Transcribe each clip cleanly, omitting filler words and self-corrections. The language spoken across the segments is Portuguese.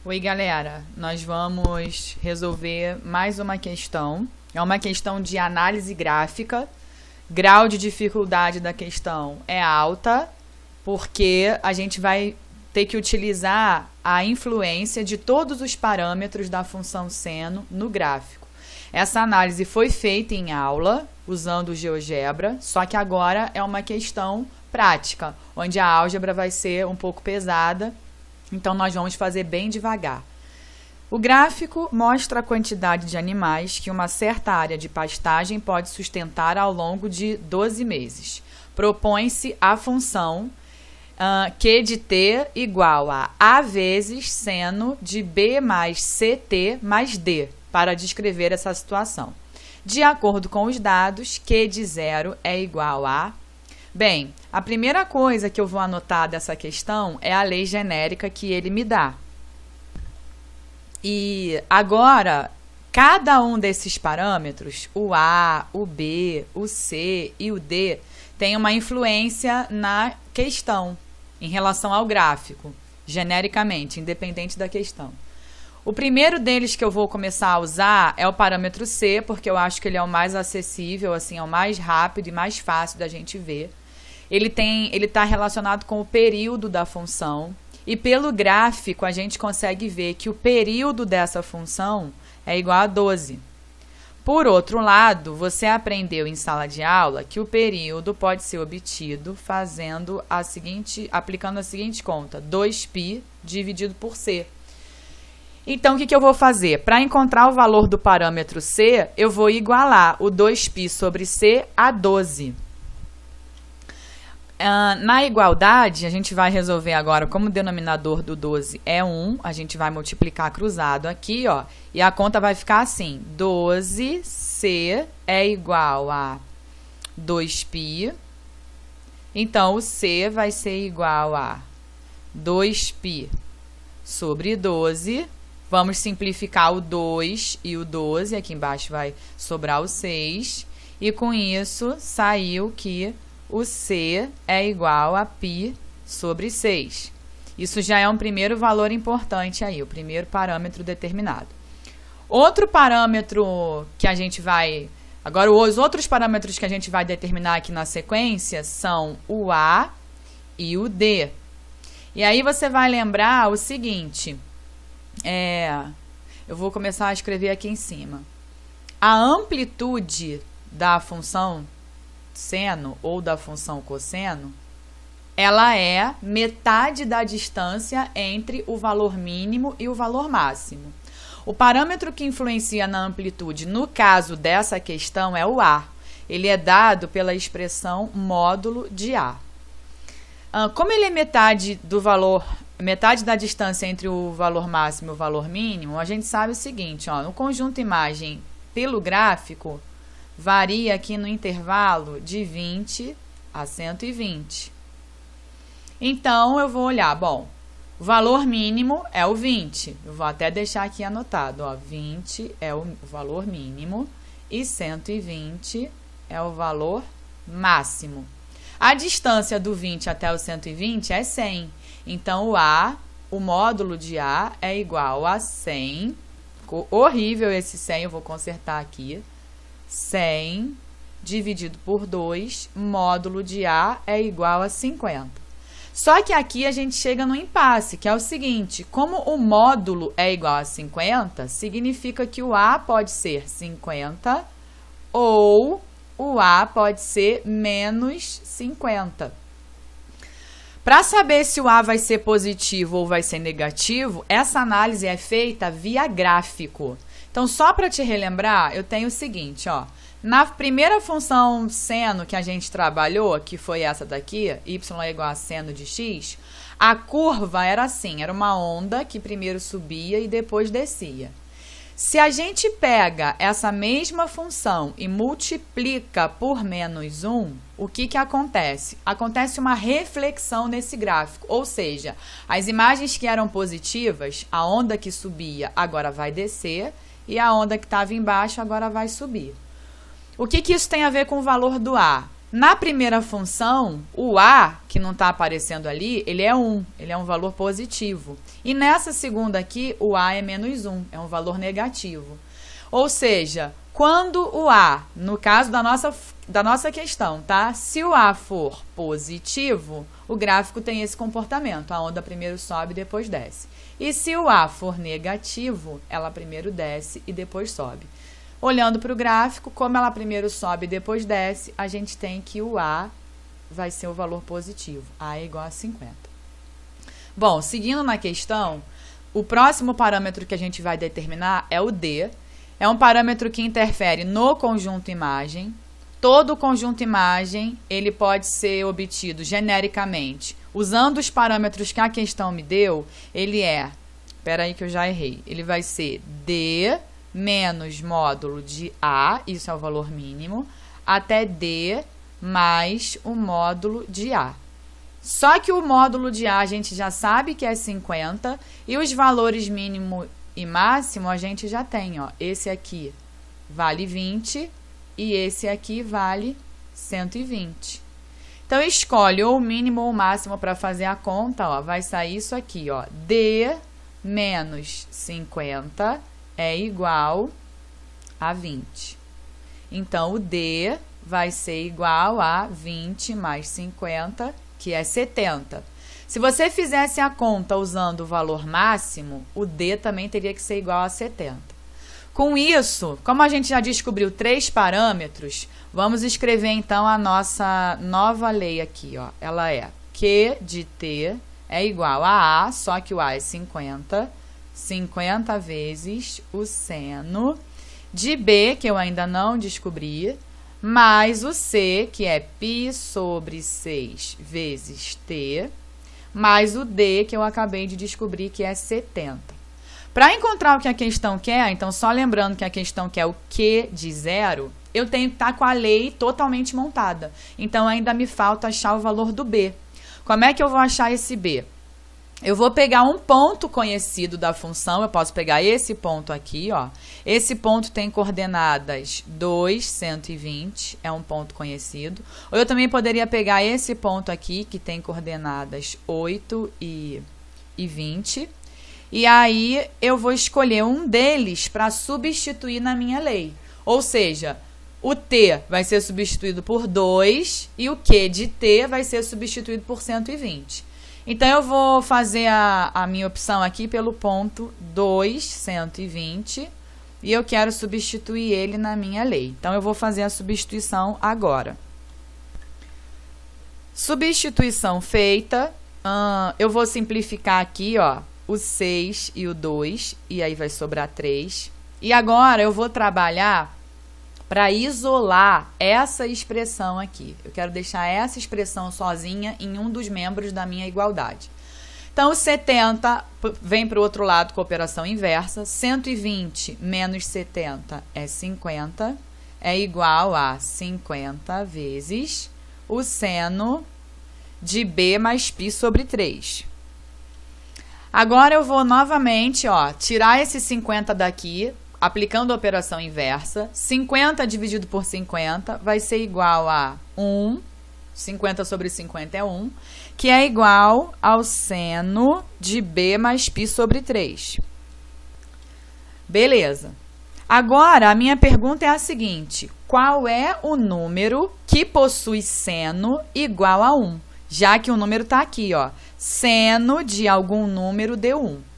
Oi, galera. Nós vamos resolver mais uma questão. É uma questão de análise gráfica. Grau de dificuldade da questão é alta, porque a gente vai ter que utilizar a influência de todos os parâmetros da função seno no gráfico. Essa análise foi feita em aula, usando o GeoGebra, só que agora é uma questão prática, onde a álgebra vai ser um pouco pesada, então nós vamos fazer bem devagar. O gráfico mostra a quantidade de animais que uma certa área de pastagem pode sustentar ao longo de 12 meses. Propõe-se a função Q de t igual a vezes seno de B mais CT mais D, para descrever essa situação. De acordo com os dados, Q de 0 é igual a... Bem, a primeira coisa que eu vou anotar dessa questão é a lei genérica que ele me dá. E agora, cada um desses parâmetros, o A, o B, o C e o D, tem uma influência na questão, em relação ao gráfico, genericamente, independente da questão. O primeiro deles que eu vou começar a usar é o parâmetro C, porque eu acho que ele é o mais acessível, assim, é o mais rápido e mais fácil da gente ver. Ele está relacionado com o período da função. E pelo gráfico, a gente consegue ver que o período dessa função é igual a 12. Por outro lado, você aprendeu em sala de aula que o período pode ser obtido aplicando a seguinte conta, 2π dividido por c. Então, o que eu vou fazer? Para encontrar o valor do parâmetro c, eu vou igualar o 2π sobre c a 12. Na igualdade, a gente vai resolver agora, como o denominador do 12 é 1, a gente vai multiplicar cruzado aqui, ó, e a conta vai ficar assim, 12c é igual a 2π, então o c vai ser igual a 2π sobre 12, vamos simplificar o 2 e o 12, aqui embaixo vai sobrar o 6, e com isso saiu que o C é igual a π sobre 6. Isso já é um primeiro valor importante aí, o primeiro parâmetro determinado. Outro parâmetro que a gente vai... Agora, os outros parâmetros que a gente vai determinar aqui na sequência são o A e o D. E aí você vai lembrar o seguinte, eu vou começar a escrever aqui em cima. A amplitude da função seno ou da função cosseno, ela é metade da distância entre o valor mínimo e o valor máximo. O parâmetro que influencia na amplitude, no caso dessa questão, é o A. Ele é dado pela expressão módulo de A. Como ele é metade da distância entre o valor máximo e o valor mínimo, a gente sabe o seguinte, ó, no conjunto imagem pelo gráfico, varia aqui no intervalo de 20 a 120. Então, eu vou olhar, bom, o valor mínimo é o 20. Eu vou até deixar aqui anotado, ó, 20 é o valor mínimo e 120 é o valor máximo. A distância do 20 até o 120 é 100. Então, o módulo de A é igual a 100. Ficou horrível esse 100, eu vou consertar aqui. 100 dividido por 2, módulo de A é igual a 50. Só que aqui a gente chega no impasse, que é o seguinte, como o módulo é igual a 50, significa que o A pode ser 50 ou o A pode ser menos 50. Para saber se o A vai ser positivo ou vai ser negativo, essa análise é feita via gráfico. Então, só para te relembrar, eu tenho o seguinte, ó, na primeira função seno que a gente trabalhou, que foi essa daqui, y é igual a seno de x, a curva era assim, era uma onda que primeiro subia e depois descia. Se a gente pega essa mesma função e multiplica por menos 1, o que acontece? Acontece uma reflexão nesse gráfico, ou seja, as imagens que eram positivas, a onda que subia agora vai descer, e a onda que estava embaixo agora vai subir. O que isso tem a ver com o valor do A? Na primeira função, o A, que não está aparecendo ali, ele é 1, ele é um valor positivo. E nessa segunda aqui, o A é menos 1, é um valor negativo. Ou seja, quando o A, no caso da nossa questão, tá? Se o A for positivo, o gráfico tem esse comportamento. A onda primeiro sobe e depois desce. E se o A for negativo, ela primeiro desce e depois sobe. Olhando para o gráfico, como ela primeiro sobe e depois desce, a gente tem que o A vai ser o valor positivo. A é igual a 50. Bom, seguindo na questão, o próximo parâmetro que a gente vai determinar é o D. É um parâmetro que interfere no conjunto imagem. Todo conjunto imagem, ele pode ser obtido genericamente. Usando os parâmetros que a questão me deu, ele é... Espera aí que eu já errei. Ele vai ser D menos módulo de A, isso é o valor mínimo, até D mais o módulo de A. Só que o módulo de A a gente já sabe que é 50 e os valores mínimo e máximo a gente já tem, ó. Esse aqui vale 20 e esse aqui vale 120. Então, escolhe ou o mínimo ou o máximo para fazer a conta, ó. Vai sair isso aqui, ó. D menos 50 é igual a 20. Então, o D vai ser igual a 20 mais 50, que é 70. Se você fizesse a conta usando o valor máximo, o D também teria que ser igual a 70. Com isso, como a gente já descobriu 3 parâmetros, vamos escrever então a nossa nova lei aqui, ó. Ela é Q de T é igual a A, só que o A é 50, 50 vezes o seno de B, que eu ainda não descobri, mais o C, que é π sobre 6 vezes T, mais o D, que eu acabei de descobrir, que é 70. Para encontrar o que a questão quer, então só lembrando que a questão quer o Q de 0, eu tenho que estar com a lei totalmente montada. Então, ainda me falta achar o valor do B. Como é que eu vou achar esse B? Eu vou pegar um ponto conhecido da função, eu posso pegar esse ponto aqui, ó. Esse ponto tem coordenadas 2, 120, é um ponto conhecido. Ou eu também poderia pegar esse ponto aqui, que tem coordenadas 8 e 20. E aí, eu vou escolher um deles para substituir na minha lei. Ou seja, o T vai ser substituído por 2 e o Q de T vai ser substituído por 120. Então, eu vou fazer a minha opção aqui pelo ponto 2, 120, e eu quero substituir ele na minha lei. Então, eu vou fazer a substituição agora. Substituição feita, eu vou simplificar aqui, ó, o 6 e o 2, e aí vai sobrar 3. E agora, eu vou trabalhar para isolar essa expressão aqui. Eu quero deixar essa expressão sozinha em um dos membros da minha igualdade. Então, o 70 vem para o outro lado com a operação inversa. 120 menos 70 é 50, é igual a 50 vezes o seno de B mais π sobre 3. Agora, eu vou novamente, ó, tirar esse 50 daqui, aplicando a operação inversa. 50 dividido por 50 vai ser igual a 1, 50 sobre 50 é 1, que é igual ao seno de B mais π sobre 3. Beleza. Agora, a minha pergunta é a seguinte: qual é o número que possui seno igual a 1? Já que o número está aqui, ó, seno de algum número deu 1.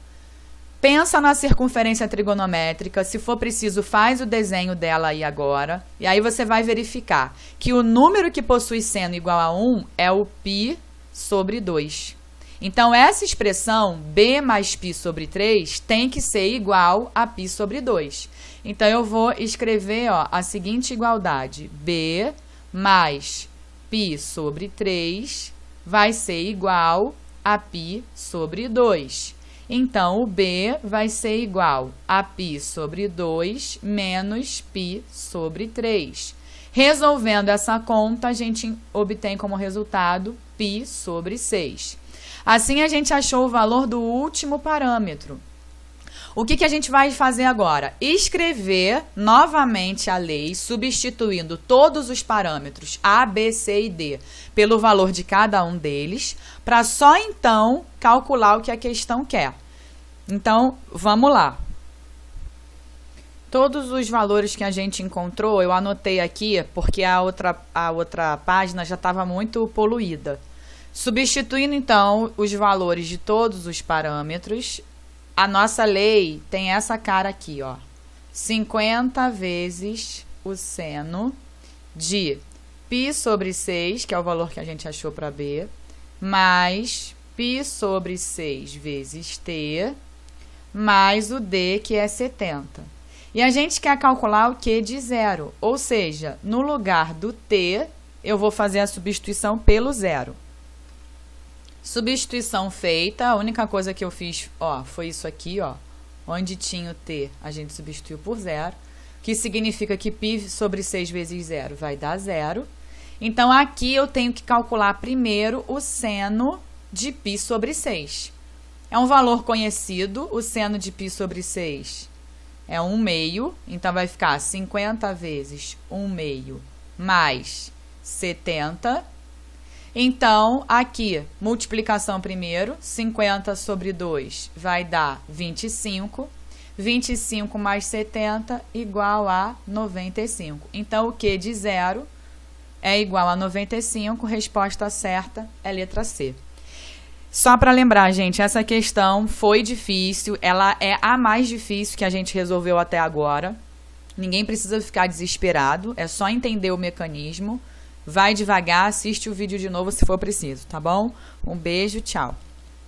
Pensa na circunferência trigonométrica, se for preciso, faz o desenho dela aí agora, e aí você vai verificar que o número que possui seno igual a 1 é o π sobre 2. Então, essa expressão, B mais π sobre 3, tem que ser igual a π sobre 2. Então, eu vou escrever, ó, a seguinte igualdade: B mais π sobre 3 vai ser igual a π sobre 2. Então, o B vai ser igual a π sobre 2 menos π sobre 3. Resolvendo essa conta, a gente obtém como resultado π sobre 6. Assim, a gente achou o valor do último parâmetro. O que a gente vai fazer agora? Escrever novamente a lei, substituindo todos os parâmetros A, B, C e D pelo valor de cada um deles, para só então calcular o que a questão quer. Então, vamos lá. Todos os valores que a gente encontrou, eu anotei aqui, porque a outra página já estava muito poluída. Substituindo, então, os valores de todos os parâmetros, a nossa lei tem essa cara aqui, ó. 50 vezes o seno de π sobre 6, que é o valor que a gente achou para B, mais π sobre 6 vezes t, mais o d, que é 70. E a gente quer calcular o Q de zero, ou seja, no lugar do t, eu vou fazer a substituição pelo zero. Substituição feita, a única coisa que eu fiz, ó, foi isso aqui, ó, onde tinha o t, a gente substituiu por zero, que significa que π sobre 6 vezes zero vai dar zero. Então, aqui eu tenho que calcular primeiro o seno de π sobre 6. É um valor conhecido, o seno de π sobre 6 é 1/2, então vai ficar 50 vezes 1/2 mais 70. Então, aqui, multiplicação primeiro, 50 sobre 2 vai dar 25. 25 mais 70 igual a 95. Então, o Q de zero é igual a 95, resposta certa é letra C. Só para lembrar, gente, essa questão foi difícil, ela é a mais difícil que a gente resolveu até agora. Ninguém precisa ficar desesperado, é só entender o mecanismo. Vai devagar, assiste o vídeo de novo se for preciso, tá bom? Um beijo, tchau!